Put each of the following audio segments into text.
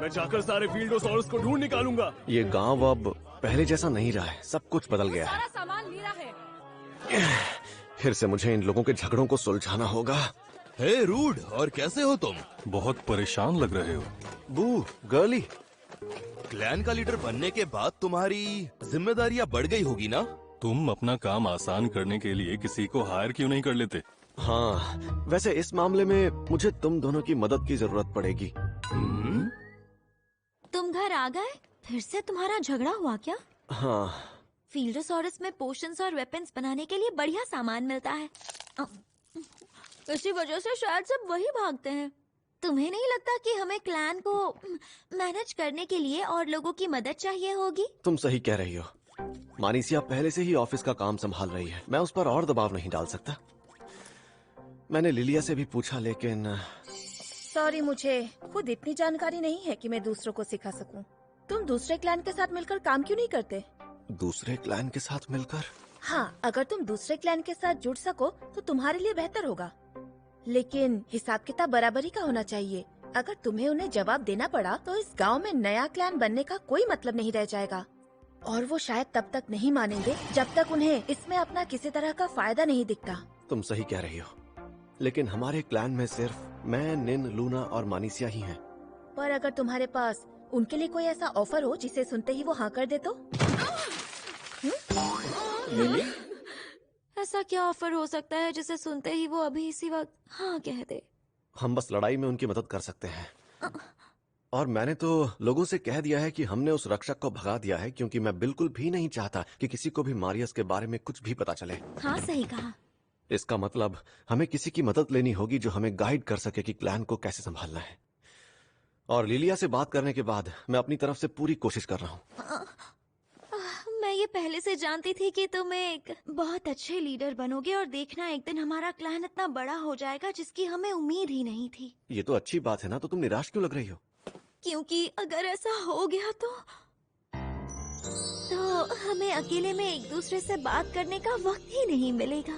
मैं जाकर सारे फील्डोसॉरस को ढूंढ निकालूंगा। ये गांव अब पहले जैसा नहीं रहा है, सब कुछ बदल गया है। सारा सामान मेरा है। फिर से मुझे इन लोगों के झगड़ों को सुलझाना होगा। हे रूड, और कैसे हो तुम? बहुत परेशान लग रहे हो। बू, गर्ली, क्लैन का लीडर बनने के बाद तुम्हारी जिम्मेदारियां बढ़ गई होगी ना? तुम अपना काम आसान करने के लिए किसी को हायर क्यों नहीं कर लेते? हाँ, वैसे इस मामले में मुझे तुम दोनों की मदद की जरूरत पड़ेगी। तुम घर आ गए? फिर से तुम्हारा झगड़ा हुआ क्या? हाँ। फील्डोसॉरस में पोशंस और वेपन्स बनाने के लिए बढ़िया सामान मिलता है। इसी वजह से शायद सब वही भागते हैं। तुम्हें नहीं लगता कि हमें क्लैन को मैनेज करने के लिए और लोगों की मदद चाहिए होगी? तुम सही कह रही हो। मानिसिया पहले से ही ऑफिस का काम संभाल रही है, मैं उस पर और दबाव नहीं डाल सकता। मैंने लिलिया से भी पूछा, लेकिन सॉरी, मुझे खुद इतनी जानकारी नहीं है कि मैं दूसरों को सिखा सकूं। तुम दूसरे क्लैन के साथ मिलकर काम क्यों नहीं करते? दूसरे क्लैन के साथ मिलकर? हाँ, अगर तुम दूसरे क्लैन के साथ जुड़ सको तो तुम्हारे लिए बेहतर होगा, लेकिन हिसाब किताब बराबरी का होना चाहिए। अगर तुम्हें उन्हें जवाब देना पड़ा तो इस गांव में नया क्लैन बनने का कोई मतलब नहीं रह जाएगा, और वो शायद तब तक नहीं मानेंगे जब तक उन्हें इसमें अपना किसी तरह का फायदा नहीं दिखता। तुम सही कह रही हो, लेकिन हमारे क्लैन में सिर्फ मैं, निन, लूना और मानिसिया ही हैं। पर अगर तुम्हारे पास उनके लिए कोई ऐसा ऑफर हो जिसे सुनते ही वो हाँ कर दे तो? ऐसा क्या ऑफर हो सकता है जिसे सुनते ही वो अभी इसी वक्त हाँ कह दे? हम बस लड़ाई में उनकी मदद कर सकते हैं। और मैंने तो लोगों से कह दिया है कि हमने उस रक्षक को भगा दिया है, क्योंकि मैं बिल्कुल भी नहीं चाहता कि किसी को भी मारियस के बारे में कुछ भी पता चले। हाँ, सही कहा। इसका मतलब हमें किसी की मदद लेनी होगी जो हमें गाइड कर सके कि क्लैन को कैसे संभालना है। और लिलिया से बात करने के बाद मैं अपनी तरफ से पूरी कोशिश कर रहा हूँ। मैं ये पहले से जानती थी कि तुम एक बहुत अच्छे लीडर बनोगे, और देखना एक दिन हमारा क्लैन इतना बड़ा हो जाएगा जिसकी हमें उम्मीद ही नहीं थी। ये तो अच्छी बात है ना, तो तुम निराश क्यों लग रही हो? क्योंकि अगर ऐसा हो गया तो हमें अकेले में एक दूसरे से बात करने का वक्त ही नहीं मिलेगा।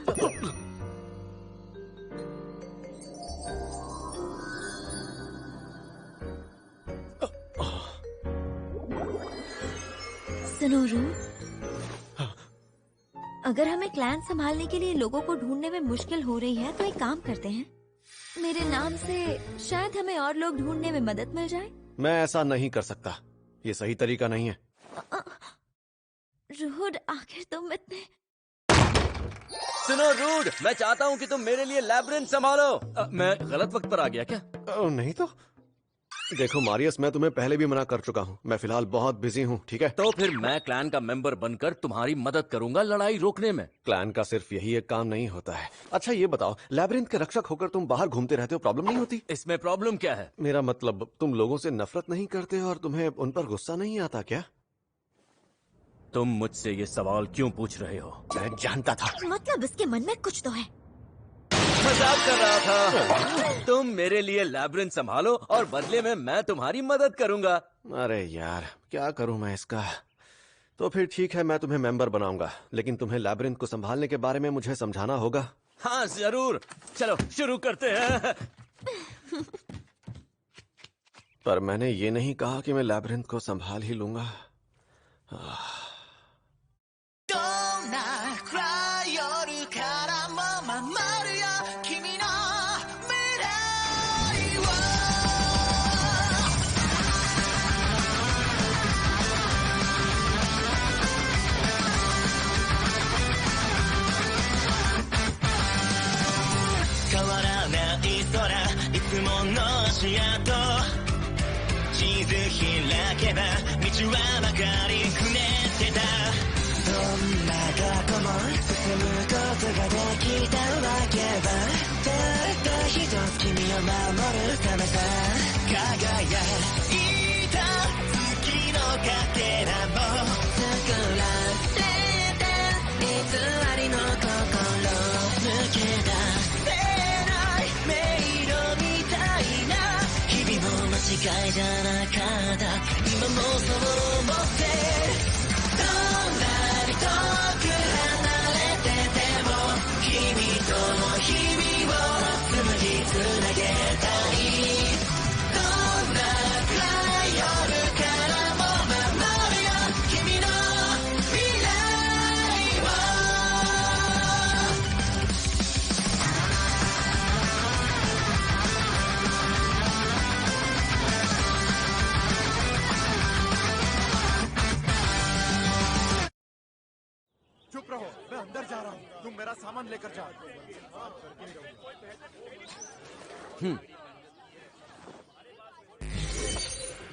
सुनो रू, अगर हमें क्लैन संभालने के लिए लोगों को ढूंढने में मुश्किल हो रही है तो एक काम करते हैं, मेरे नाम से शायद हमें और लोग ढूंढने में मदद मिल जाए। मैं ऐसा नहीं कर सकता, ये सही तरीका नहीं है। रूड, आखिर तुम इतने... सुनो रूड, मैं चाहता हूँ कि तुम मेरे लिए लैब्रिंथ संभालो। मैं गलत वक्त पर आ गया क्या? नहीं तो देखो मारियस, मैं तुम्हें पहले भी मना कर चुका हूँ, मैं फिलहाल बहुत बिजी हूँ, ठीक है? तो फिर मैं क्लैन का मेंबर बनकर तुम्हारी मदद करूंगा लड़ाई रोकने में। क्लैन का सिर्फ यही एक काम नहीं होता है। अच्छा ये बताओ, लैब्रिंथ के रक्षक होकर तुम बाहर घूमते रहते हो, प्रॉब्लम नहीं होती? इसमें प्रॉब्लम क्या है? मेरा मतलब, तुम लोगों से नफरत नहीं करते और तुम्हें उन पर गुस्सा नहीं आता क्या? तुम मुझसे ये सवाल क्यों पूछ रहे हो? मैं जानता था। मतलब इसके मन में कुछ तो है। मजाक कर रहा था। तुम मेरे लिए लैब्रिंथ संभालो और बदले में मैं तुम्हारी मदद करूंगा। अरे यार, क्या करूं मैं इसका? तो फिर ठीक है, मैं तुम्हें मेंबर बनाऊंगा, लेकिन तुम्हें लैब्रिंथ को संभालने के बारे में मुझे समझाना होगा। हाँ जरूर, चलो शुरू करते हैं। पर मैंने ये नहीं कहा कि मैं लैब्रिंथ को संभाल ही लूंगा।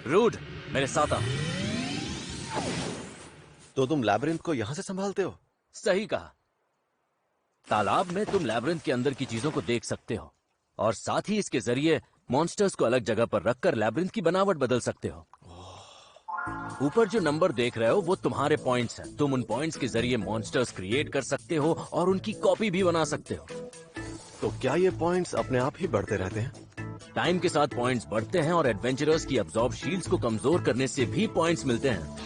रूड, मेरे साथ आ। तो तुम लैब्रिंथ को यहाँ से संभालते हो? सही कहा। तालाब में तुम लैब्रिंथ के अंदर की चीजों को देख सकते हो और साथ ही इसके जरिए मॉन्स्टर्स को अलग जगह पर रखकर लैब्रिंथ की बनावट बदल सकते हो। ऊपर जो नंबर देख रहे हो वो तुम्हारे पॉइंट्स हैं। तुम उन पॉइंट्स के जरिए मॉन्स्टर्स क्रिएट कर सकते हो और उनकी कॉपी भी बना सकते हो। तो क्या ये पॉइंट्स अपने आप ही बढ़ते रहते हैं? टाइम के साथ पॉइंट्स बढ़ते हैं और एडवेंचरर्स की अब्जॉर्ब शील्ड्स को कमजोर करने से भी पॉइंट्स मिलते हैं।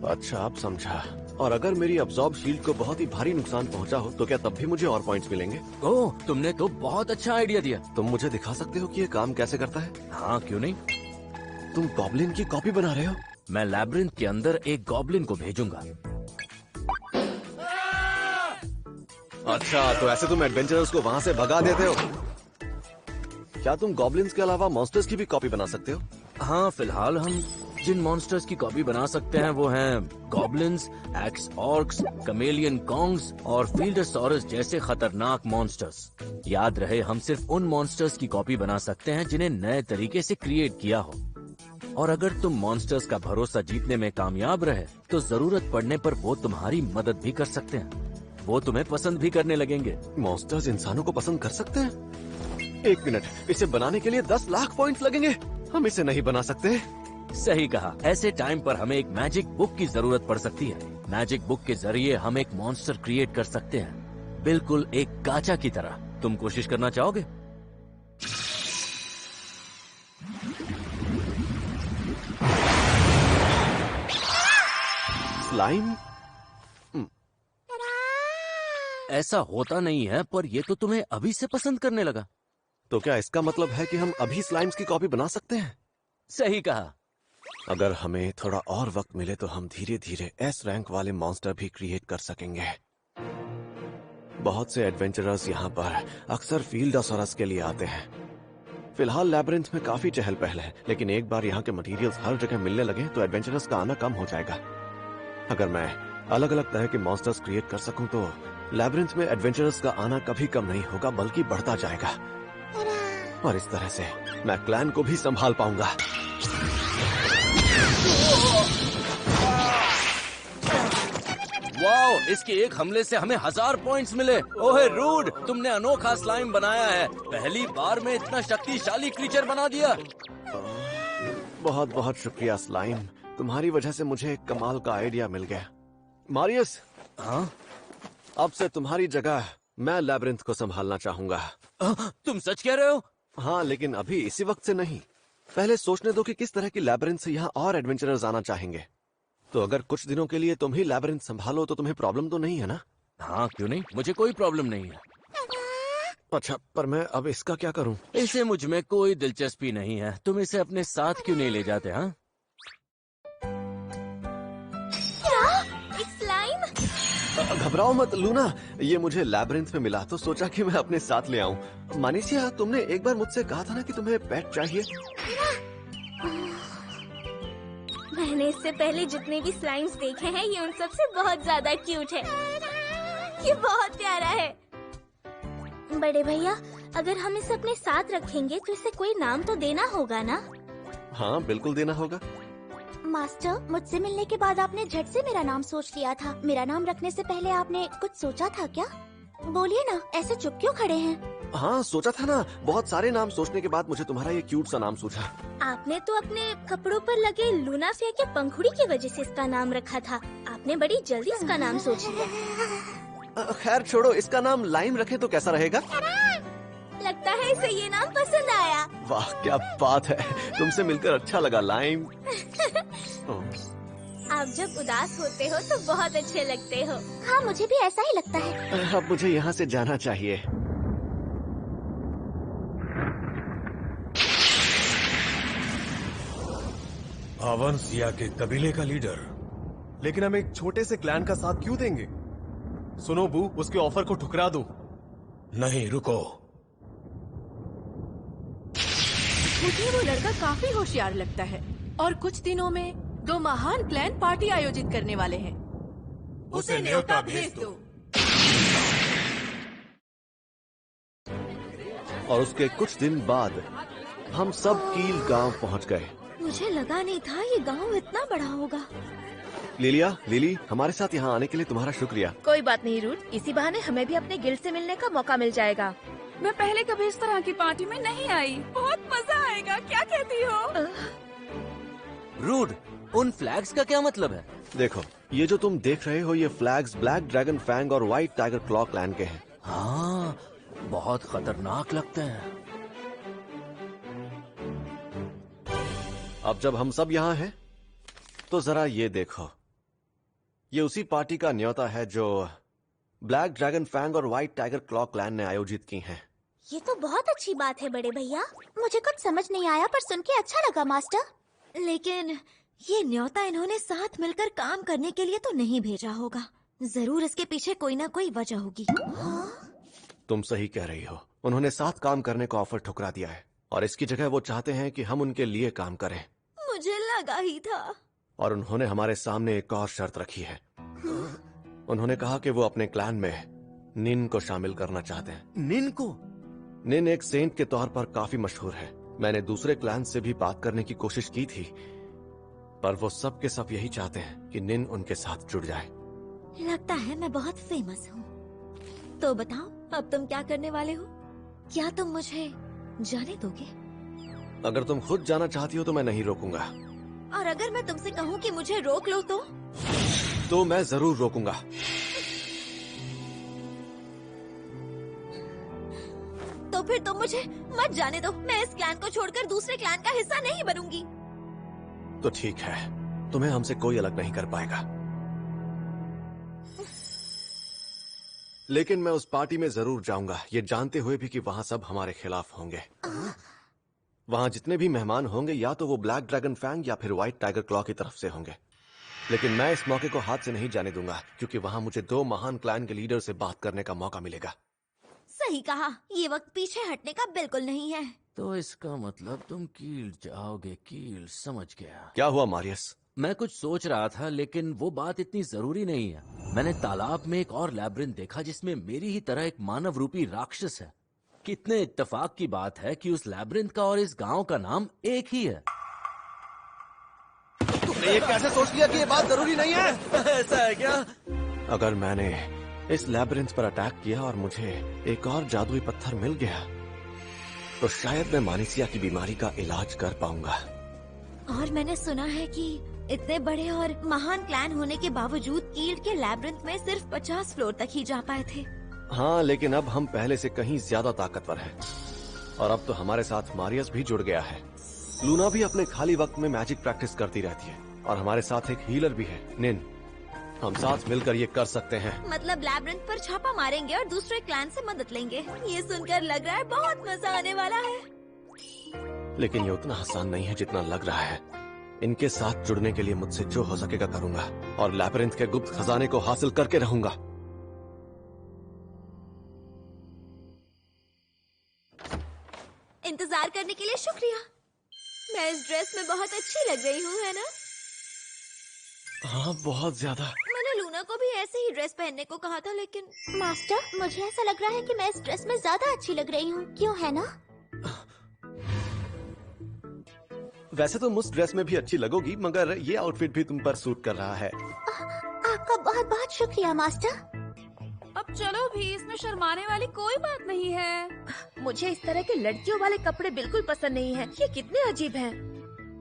अच्छा, अब समझा। और अगर मेरी अब्जॉर्ब शील्ड को बहुत ही भारी नुकसान पहुंचा हो तो क्या तब भी मुझे और पॉइंट्स मिलेंगे? ओह, तुमने तो बहुत अच्छा आइडिया दिया। तुम मुझे दिखा सकते हो कि ये काम कैसे करता है? हाँ, क्यों नहीं। तुम गॉब्लिन की कॉपी बना रहे हो? मैं लैब्रिंथ के अंदर एक गॉब्लिन को भेजूंगा। अच्छा, तो ऐसे तुम एडवेंचरर्स को वहाँ से भगा देते हो? क्या तुम गॉब्लिन्स के अलावा मॉन्स्टर्स की भी कॉपी बना सकते हो? हाँ, फिलहाल हम जिन मॉन्स्टर्स की कॉपी बना सकते हैं वो हैं गॉब्लिन्स, एक्स ऑर्क्स, कमेलियन कॉन्ग्स और फील्डोसॉरस जैसे खतरनाक मॉन्स्टर्स। याद रहे, हम सिर्फ उन मॉन्स्टर्स की कॉपी बना सकते हैं जिन्हें नए तरीके से क्रिएट किया हो। और अगर तुम मॉन्स्टर्स का भरोसा जीतने में कामयाब रहे तो जरूरत पड़ने पर वो तुम्हारी मदद भी कर सकते हैं। वो तुम्हें पसंद भी करने लगेंगे। मॉन्स्टर्स इंसानों को पसंद कर सकते हैं? एक मिनट, इसे बनाने के लिए 10 लाख पॉइंट्स लगेंगे। हम इसे नहीं बना सकते। सही कहा। ऐसे टाइम पर हमें एक मैजिक बुक की जरूरत पड़ सकती है। मैजिक बुक के जरिए हम एक मॉन्स्टर क्रिएट कर सकते हैं, बिल्कुल एक गाचा की तरह। तुम कोशिश करना चाहोगे? स्लाइम? ऐसा होता नहीं है, पर ये तो तुम्हें अभी से पसंद करने लगा। तो क्या इसका मतलब है कि हम अभी स्लाइम्स की कॉपी बना सकते हैं? सही कहा। अगर हमें थोड़ा और वक्त मिले तो हम धीरे धीरे एस रैंक वाले मॉन्स्टर भी क्रिएट कर सकेंगे। बहुत से एडवेंचरर्स यहाँ पर अक्सर फील्डोसॉरस के लिए आते हैं। फिलहाल लैब्रिंथ में काफी चहल पहल है, लेकिन एक बार यहाँ के मटेरियल्स हर जगह मिलने लगे तो एडवेंचरर्स का आना कम हो जाएगा। अगर मैं अलग अलग तरह के मॉन्स्टर्स क्रिएट कर सकूं तो लैब्रिंथ में एडवेंचरर्स का आना कभी कम नहीं होगा, बल्कि बढ़ता जाएगा। और इस तरह से मैं क्लैन को भी संभाल पाऊंगा। वाओ, इसके एक हमले से हमें 1000 पॉइंट्स मिले। ओहे रूड, तुमने अनोखा स्लाइम बनाया है। पहली बार में इतना शक्तिशाली क्रीचर बना दिया। बहुत बहुत शुक्रिया स्लाइम, तुम्हारी वजह से मुझे एक कमाल का आइडिया मिल गया। मारियस, हाँ? अब से तुम्हारी जगह मैं लैब्रिंथ को संभालना चाहूंगा। तुम सच कह रहे हो? हाँ, लेकिन अभी इसी वक्त से नहीं। पहले सोचने दो कि किस तरह की लैब्रिंथ से यहाँ और एडवेंचरर्स आना चाहेंगे। तो अगर कुछ दिनों के लिए तुम ही लैब्रिंथ संभालो तो तुम्हें प्रॉब्लम तो नहीं है ना? हाँ, क्यों नहीं, मुझे कोई प्रॉब्लम नहीं है। अच्छा, पर मैं अब इसका क्या करूं? इसे मुझ में कोई दिलचस्पी नहीं है। तुम इसे अपने साथ क्यों नहीं ले जाते? हाँ, एक स्लाइम? घबराओ मत लूना, ये मुझे लैब्रिंथ में मिला तो सोचा कि मैं अपने साथ ले आऊं। मानिसिया, तुमने एक बार मुझसे कहा था ना कि तुम्हें पेट चाहिए। मैंने इससे पहले जितने भी स्लाइम्स देखे हैं ये उन सब से बहुत ज्यादा क्यूट है। ये बहुत प्यारा है। बड़े भैया, अगर हम इसे अपने साथ रखेंगे तो इसे कोई नाम तो देना होगा ना? हाँ, बिल्कुल देना होगा। मास्टर, मुझसे मिलने के बाद आपने झट से मेरा नाम सोच लिया था। मेरा नाम रखने से पहले आपने कुछ सोचा था क्या? बोलिए ना, ऐसे चुप क्यों खड़े हैं? हाँ, सोचा था ना। बहुत सारे नाम सोचने के बाद मुझे तुम्हारा ये क्यूट सा नाम सूझा। आपने तो अपने कपड़ों पर लगे लूना फेयर के पंखुड़ी की वजह से इसका नाम रखा था। आपने बड़ी जल्दी इसका नाम सोच लिया। खैर छोड़ो, इसका नाम लाइम रखे तो कैसा रहेगा? लगता है इसे ये नाम पसंद आया। वाह, क्या बात है। तुमसे मिलकर अच्छा लगा लाइम। आप जब उदास होते हो तो बहुत अच्छे लगते हो। हाँ, मुझे भी ऐसा ही लगता है। अब मुझे यहाँ से जाना चाहिए। आवानसिया के कबीले का लीडर। लेकिन हम एक छोटे से क्लैन का साथ क्यों देंगे? सुनो बू, उसके ऑफर को ठुकरा दो। नहीं, रुको। मुझे वो लड़का काफी होशियार लगता है और कुछ दिनों में 2 महान क्लैन पार्टी आयोजित करने वाले हैं। उसे न्योता भेज दो। और उसके कुछ दिन बाद हम सब कील गांव पहुंच गए। मुझे लगा नहीं था ये गांव इतना बड़ा होगा। लिली, हमारे साथ यहाँ आने के लिए तुम्हारा शुक्रिया। कोई बात नहीं रूट, इसी बहाने हमें भी अपने गिल्ड से मिलने का मौका मिल जाएगा। मैं पहले कभी इस तरह की पार्टी में नहीं आई। बहुत मजा आएगा, क्या कहती हो? रूड, उन फ्लैग्स का क्या मतलब है? देखो, ये जो तुम देख रहे हो ये फ्लैग्स ब्लैक ड्रैगन फैंग और व्हाइट टाइगर क्लॉ क्लैन के हैं। हाँ, बहुत खतरनाक लगते हैं। अब जब हम सब यहाँ हैं, तो जरा ये देखो, ये उसी पार्टी का न्योता है जो ब्लैक ड्रैगन फैंग और व्हाइट टाइगर क्लॉ क्लैन ने आयोजित की हैं। ये तो बहुत अच्छी बात है बड़े भैया। मुझे कुछ समझ नहीं आया पर सुन के अच्छा लगा मास्टर। लेकिन ये न्योता इन्होंने साथ मिलकर काम करने के लिए तो नहीं भेजा होगा। जरूर इसके पीछे कोई ना कोई वजह होगी। तुम सही कह रही हो, उन्होंने साथ काम करने को ऑफर ठुकरा दिया है और इसकी जगह वो चाहते हैं कि हम उनके लिए काम करें। मुझे लगा ही था। और उन्होंने हमारे सामने एक और शर्त रखी है। उन्होंने कहा कि वो अपने क्लैन में निन को शामिल करना चाहते हैं। निन को? निन एक सेंट के तौर पर काफी मशहूर है। मैंने दूसरे क्लैन से भी बात करने की कोशिश की थी, पर वो सब के सब यही चाहते हैं कि निन उनके साथ जुड़ जाए। लगता है मैं बहुत फेमस हूँ। तो बताओ, अब तुम क्या करने वाले हो? क्या तुम मुझे जाने दोगे? अगर तुम खुद जाना चाहती हो तो मैं नहीं रोकूंगा। और अगर मैं तुमसे कहूँ कि मुझे रोक लो तो मैं जरूर रोकूंगा। तो फिर तुम मुझे मत जाने दो। मैं इस क्लैन को छोड़कर दूसरे क्लैन का हिस्सा नहीं बनूंगी। तो ठीक है, तुम्हें हमसे कोई अलग नहीं कर पाएगा। लेकिन मैं उस पार्टी में जरूर जाऊंगा, ये जानते हुए भी कि वहां सब हमारे खिलाफ होंगे। वहां जितने भी मेहमान होंगे या तो वो ब्लैक ड्रैगन फैंग या फिर व्हाइट टाइगर क्लॉ की तरफ से होंगे। लेकिन मैं इस मौके को हाथ से नहीं जाने दूंगा, क्योंकि वहां मुझे 2 महान क्लैन के लीडर से बात करने का मौका मिलेगा। सही कहा, ये वक्त पीछे हटने का बिल्कुल नहीं है। तो इसका मतलब तुम कील जाओगे। कील, समझ गया। क्या हुआ मारियस? मैं कुछ सोच रहा था, लेकिन वो बात इतनी जरूरी नहीं है। मैंने तालाब में एक और लैब्रिंथ देखा जिसमें मेरी ही तरह एक मानव रूपी राक्षस है। कितने इत्तेफाक की बात है कि उस लैब्रिंथ का और इस गांव का नाम एक ही है। तुमने ये कैसे सोच लिया कि ये बात जरूरी नहीं है? ऐसा है क्या? अगर मैंने इस लैब्रिंथ पर अटैक किया और मुझे एक और जादुई पत्थर मिल गया, तो शायद मैं मानिसिया की बीमारी का इलाज कर पाऊंगा। और मैंने सुना है कि इतने बड़े और महान क्लैन होने के बावजूद कील के लैब्रिंथ में सिर्फ 50 फ्लोर तक ही जा पाए थे। हाँ, लेकिन अब हम पहले से कहीं ज्यादा ताकतवर हैं। और अब तो हमारे साथ मारियस भी जुड़ गया है। लूना भी अपने खाली वक्त में मैजिक प्रैक्टिस करती रहती है और हमारे साथ एक हीलर भी है, निन। हम साथ मिलकर ये कर सकते हैं। मतलब लैब्रिंथ पर छापा मारेंगे और दूसरे क्लैन से मदद लेंगे। ये सुनकर लग रहा है बहुत मजा आने वाला है। लेकिन ये उतना आसान नहीं है जितना लग रहा है। इनके साथ जुड़ने के लिए मुझसे जो हो सकेगा करूंगा और लैब्रिंथ के गुप्त खजाने को हासिल करके रहूंगा। इंतजार करने के लिए शुक्रिया। मैं इस ड्रेस में बहुत अच्छी लग रही हूँ, है ना? हाँ, बहुत ज्यादा। मैंने लूना को भी ऐसे ही ड्रेस पहनने को कहा था, लेकिन मास्टर, मुझे ऐसा लग रहा है कि मैं इस ड्रेस में ज्यादा अच्छी लग रही हूँ। क्यों, है ना? वैसे तो मुझ ड्रेस में भी अच्छी लगोगी, मगर ये आउटफिट भी तुम पर सूट कर रहा है। आपका बहुत बहुत शुक्रिया मास्टर। अब चलो भी, इसमें शर्माने वाली कोई बात नहीं है। मुझे इस तरह के लड़कियों वाले कपड़े बिल्कुल पसंद नहीं है। ये कितने अजीब हैं।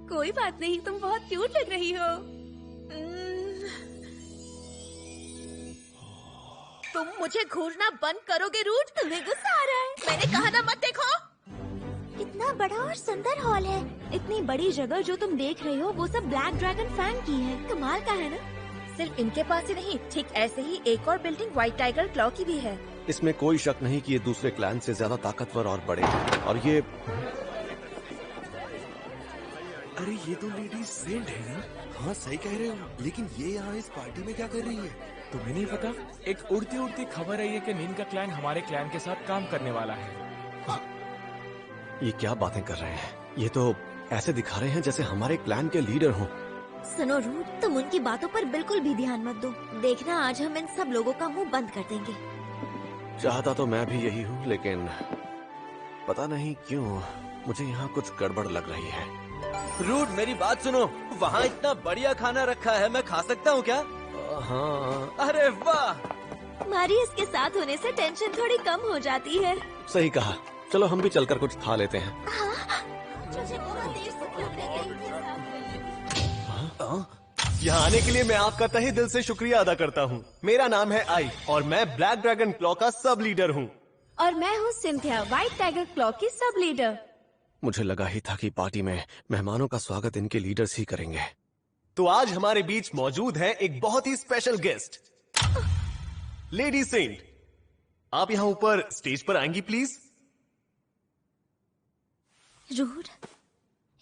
कोई बात नहीं, तुम बहुत क्यूट लग रही हो। तुम मुझे घूरना बंद करोगे रूट? तुम्हें गुस्सा आ रहा है? मैंने कहा ना, मत देखो। इतना बड़ा और सुंदर हॉल है। इतनी बड़ी जगह जो तुम देख रहे हो वो सब ब्लैक ड्रैगन फैंग की है। कमाल का है ना? सिर्फ इनके पास ही नहीं, ठीक ऐसे ही एक और बिल्डिंग व्हाइट टाइगर क्लॉ की भी है। इसमें कोई शक नहीं कि ये दूसरे क्लैन से ज्यादा ताकतवर और बड़े हैं। और ये अरे ये तो लेडी सेंट है ना? हाँ सही कह रहे हो, लेकिन ये यहाँ इस पार्टी में क्या कर रही है? तुम्हें नहीं पता? एक उड़ती उड़ती खबर आई है कि निन का क्लैन हमारे क्लैन के साथ काम करने वाला है। ये क्या बातें कर रहे हैं? ये तो ऐसे दिखा रहे हैं जैसे हमारे क्लैन के लीडर हों। सुनो रूट, तुम उनकी बातों पर बिल्कुल भी ध्यान मत दो। देखना, आज हम इन सब लोगों का मुंह बंद कर देंगे। चाहता तो मैं भी यही हूँ, लेकिन पता नहीं क्यों मुझे यहाँ कुछ गड़बड़ लग रही है। रूड, मेरी बात सुनो, वहाँ इतना बढ़िया खाना रखा है, मैं खा सकता हूँ क्या? हाँ। अरे वाह! मारियस के साथ होने से टेंशन थोड़ी कम हो जाती है। सही कहा, चलो हम भी चलकर कुछ खा लेते हैं। यहाँ आने के लिए मैं आपका तहे दिल से शुक्रिया अदा करता हूँ। मेरा नाम है आई और मैं ब्लैक ड्रैगन क्लॉ का सब लीडर हूँ। और मैं हूँ सिंथिया, व्हाइट टाइगर क्लॉ की सब लीडर। मुझे लगा ही था कि पार्टी में मेहमानों का स्वागत इनके लीडर्स ही करेंगे। तो आज हमारे बीच मौजूद है एक बहुत ही स्पेशल गेस्ट, लेडी सेंट। आप यहाँ ऊपर स्टेज पर आएंगी प्लीज? रूड,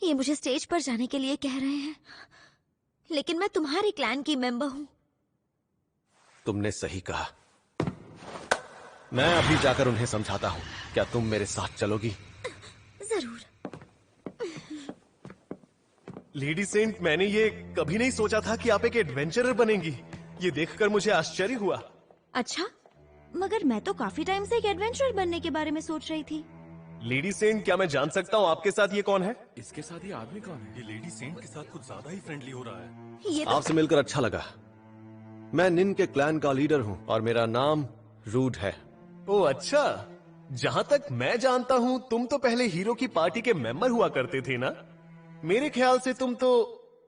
ये मुझे स्टेज पर जाने के लिए कह रहे हैं, लेकिन मैं तुम्हारे क्लैन की मेंबर हूँ। तुमने सही कहा। मैं अभी जाकर उन्हें समझाता हूँ। क्या तुम मेरे साथ चलोगी? जरूर। लेडी सेंट, मैंने ये कभी नहीं सोचा था कि आप एक एडवेंचरर बनेंगी। ये देखकर मुझे आश्चर्य हुआ। अच्छा, मगर मैं तो काफी टाइम से एक एडवेंचरर बनने के बारे में सोच रही थी। लेडी सेंट, क्या मैं जान सकता हूँ आपके साथ ये कौन है? इसके साथ ये आदमी कौन है? ये लेडी सेंट के साथ कुछ ज्यादा ही फ्रेंडली हो रहा है। ये तो... आपसे मिलकर अच्छा लगा। मैं निन के क्लैन का लीडर हूँ और मेरा नाम रूड है। ओह अच्छा, जहाँ तक मैं जानता हूँ तुम तो पहले हीरो की पार्टी के मेंबर हुआ करते थे ना? मेरे ख्याल से तुम तो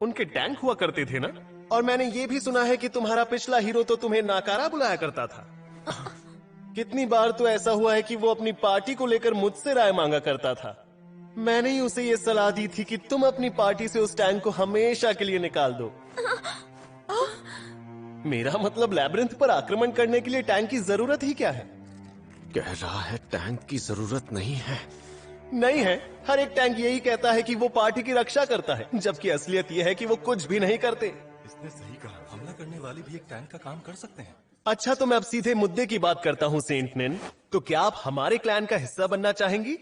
उनके टैंक हुआ करते थे ना? और मैंने ये भी सुना है कि तुम्हारा पिछला हीरो तो तुम्हें नाकारा बुलाया करता था। कितनी बार तो ऐसा हुआ है कि वो अपनी पार्टी को लेकर मुझसे राय मांगा करता था। मैंने ही उसे ये सलाह दी थी कि तुम अपनी पार्टी से उस टैंक को हमेशा के लिए निकाल दो। मेरा मतलब लैब्रिंथ पर आक्रमण करने के लिए टैंक की जरूरत ही क्या है? कह रहा है टैंक की जरूरत नहीं है। नहीं है, हर एक टैंक यही कहता है कि वो पार्टी की रक्षा करता है, जबकि असलियत यह है कि वो कुछ भी नहीं करते। इसने सही कहा, हमला करने वाले भी एक टैंक का काम कर सकते हैं। अच्छा, तो मैं अब सीधे मुद्दे की बात करता हूँ सेंट निन। तो क्या आप हमारे क्लैन का हिस्सा बनना चाहेंगी?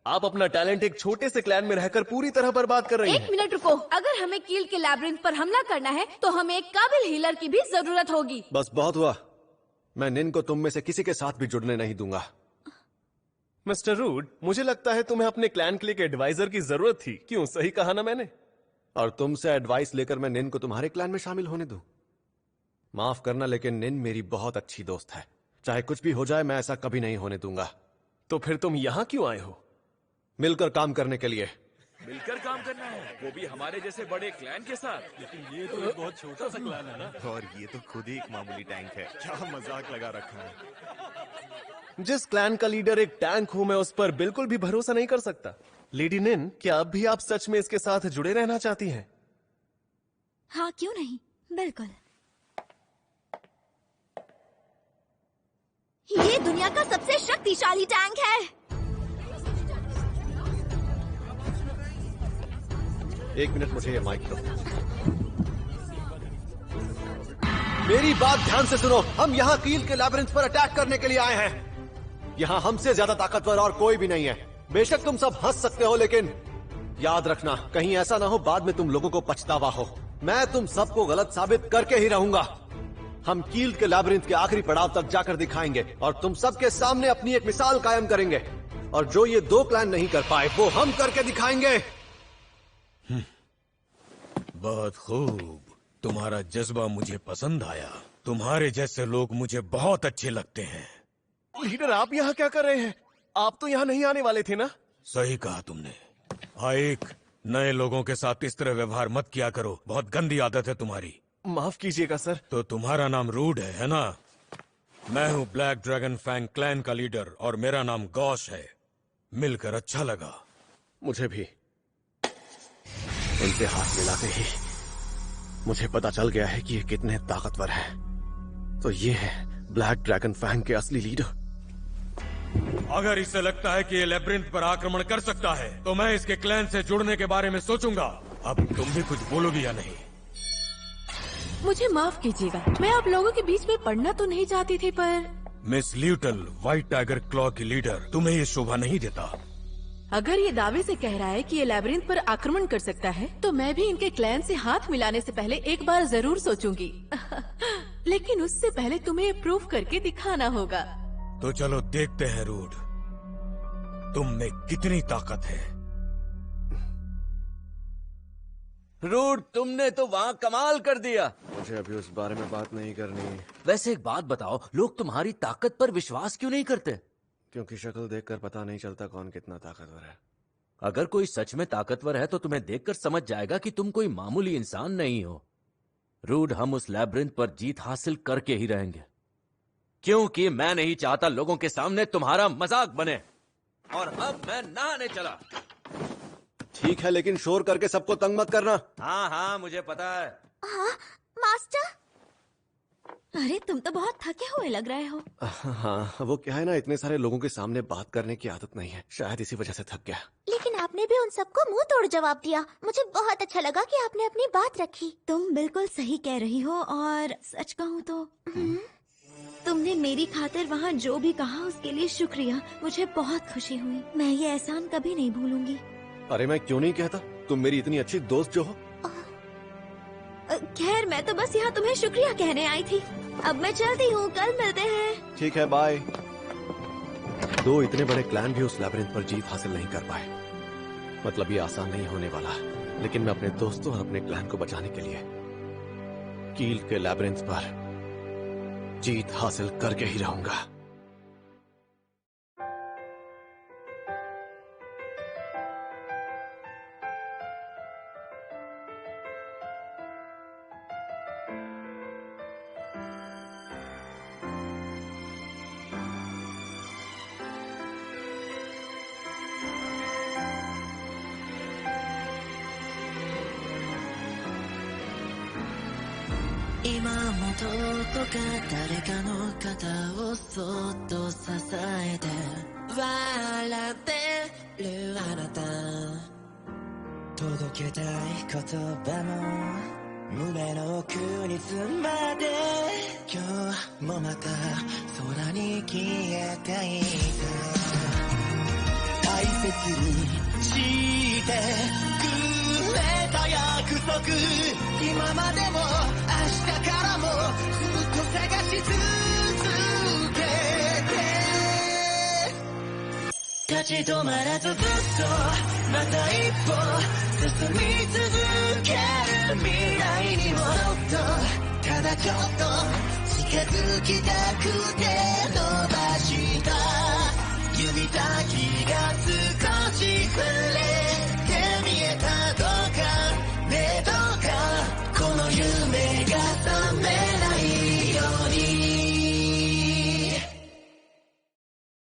आप अपना टैलेंट एक छोटे से क्लैन में रहकर पूरी तरह बर्बाद कर रही हैं। एक मिनट रुको, अगर हमें कील के लैब्रिंथ पर हमला करना है तो हमें एक काबिल हीलर की भी जरूरत होगी। बस बहुत हुआ। मैं निन को तुम में से किसी के साथ भी जुड़ने नहीं दूंगा। मिस्टर रूड, मुझे लगता है तुम्हें अपने क्लैन के लिए एक एडवाइजर की जरूरत थी। क्यों, सही कहा ना मैंने? और तुमसे एडवाइस लेकर मैं निन को तुम्हारे क्लैन में शामिल होने दूं? माफ करना, लेकिन निन मेरी बहुत अच्छी दोस्त है। चाहे कुछ भी हो जाए, मैं ऐसा कभी नहीं होने दूंगा। तो फिर तुम यहाँ क्यों आए हो? मिलकर काम करने के लिए। मिलकर काम करना है, वो भी हमारे जैसे बड़े क्लैन के साथ। लेकिन ये तो एक बहुत छोटा सा क्लैन है ना। और ये तो खुद ही एक मामूली टैंक है। क्या मजाक लगा रखा है। जिस क्लैन का लीडर एक टैंक हो, मैं उस पर बिल्कुल भी भरोसा नहीं कर सकता। लेडी निन, क्या अब भी आप सच में इसके साथ जुड़े रहना चाहती हैं? हाँ, क्यों नहीं, बिल्कुल। ये दुनिया का सबसे शक्तिशाली टैंक है। एक मिनट, मुझे ये माइक दो। मेरी बात ध्यान से सुनो। हम यहाँ कील के लैब्रिंथ पर अटैक करने के लिए आए हैं। यहाँ हमसे ज्यादा ताकतवर और कोई भी नहीं है। बेशक तुम सब हंस सकते हो, लेकिन याद रखना, कहीं ऐसा ना हो बाद में तुम लोगों को पछतावा हो। मैं तुम सबको गलत साबित करके ही रहूंगा। हम कील के लैब्रिंथ के आखिरी पड़ाव तक जाकर दिखाएंगे और तुम सबके सामने अपनी एक मिसाल कायम करेंगे। और जो ये दो क्लैन नहीं कर पाए, वो हम करके दिखाएंगे। बहुत खूब, तुम्हारा जज्बा मुझे पसंद आया। तुम्हारे जैसे लोग मुझे बहुत अच्छे लगते हैं। लीडर, आप यहाँ क्या कर रहे हैं? आप तो यहाँ नहीं आने वाले थे ना? सही कहा तुमने। आइक, नए लोगों के साथ इस तरह व्यवहार मत किया करो, बहुत गंदी आदत है तुम्हारी। माफ कीजिएगा सर। तो तुम्हारा नाम रूड है ना? मैं हूँ ब्लैक ड्रैगन फैंग क्लैन का लीडर और मेरा नाम गॉश है। मिलकर अच्छा लगा। मुझे भी। उनसे हाथ मिलाते ही मुझे पता चल गया है कि ये कितने ताकतवर हैं। तो ये है ब्लैक ड्रैगन फैंग के असली लीडर। अगर इसे लगता है कि ये लैब्रिंथ पर आक्रमण कर सकता है, तो मैं इसके क्लैन से जुड़ने के बारे में सोचूंगा। अब तुम भी कुछ बोलोगी या नहीं? मुझे माफ कीजिएगा, मैं आप लोगों के बीच में पढ़ना तो नहीं चाहती थी, पर मिस ल्यूटल, व्हाइट टाइगर क्लॉ की लीडर, तुम्हें ये शोभा नहीं देता। अगर ये दावे से कह रहा है कि ये लैब्रिंथ पर आक्रमण कर सकता है, तो मैं भी इनके क्लैन से हाथ मिलाने से पहले एक बार जरूर सोचूंगी। लेकिन उससे पहले तुम्हें ये प्रूफ करके दिखाना होगा। तो चलो देखते हैं रूड। तुम में कितनी ताकत है। रूड, तुमने तो वहाँ कमाल कर दिया। मुझे अभी उस बारे में बात नहीं करनी। वैसे एक बात बताओ, लोग तुम्हारी ताकत पर विश्वास क्यों नहीं करते? क्योंकि शक्ल देखकर पता नहीं चलता कौन कितना ताकतवर है। अगर कोई सच में ताकतवर है तो तुम्हें देखकर समझ जाएगा कि तुम कोई मामूली इंसान नहीं हो। रूड, हम उस लैब्रिंथ पर जीत हासिल करके ही रहेंगे, क्योंकि मैं नहीं चाहता लोगों के सामने तुम्हारा मजाक बने। और अब मैं नहाने चला। ठीक है, लेकिन शोर करके सबको तंग मत करना। हाँ हाँ, मुझे पता है। हाँ, मास्टर। अरे तुम तो बहुत थके हुए लग रहे हो। हाँ, वो क्या है ना, इतने सारे लोगों के सामने बात करने की आदत नहीं है, शायद इसी वजह से थक गया। लेकिन आपने भी उन सबको मुंह तोड़ जवाब दिया। मुझे बहुत अच्छा लगा कि आपने अपनी बात रखी। तुम बिल्कुल सही कह रही हो, और सच कहूँ तो तुमने मेरी खातिर वहाँ जो भी कहा उसके लिए शुक्रिया। मुझे बहुत खुशी हुई। मैं ये एहसान कभी नहीं भूलूंगी। अरे मैं क्यों नहीं कहता, तुम मेरी इतनी अच्छी दोस्त जो हो। खैर, मैं तो बस यहाँ तुम्हें शुक्रिया कहने आई थी। अब मैं चलती हूँ, कल मिलते हैं। ठीक है, बाय। दो इतने बड़े क्लैन भी उस लैब्रिंथ पर जीत हासिल नहीं कर पाए। मतलब ये आसान नहीं होने वाला, लेकिन मैं अपने दोस्तों और अपने क्लैन को बचाने के लिए कील के लैब्रिंथ पर जीत हासिल करके ही रहूंगा।この夢が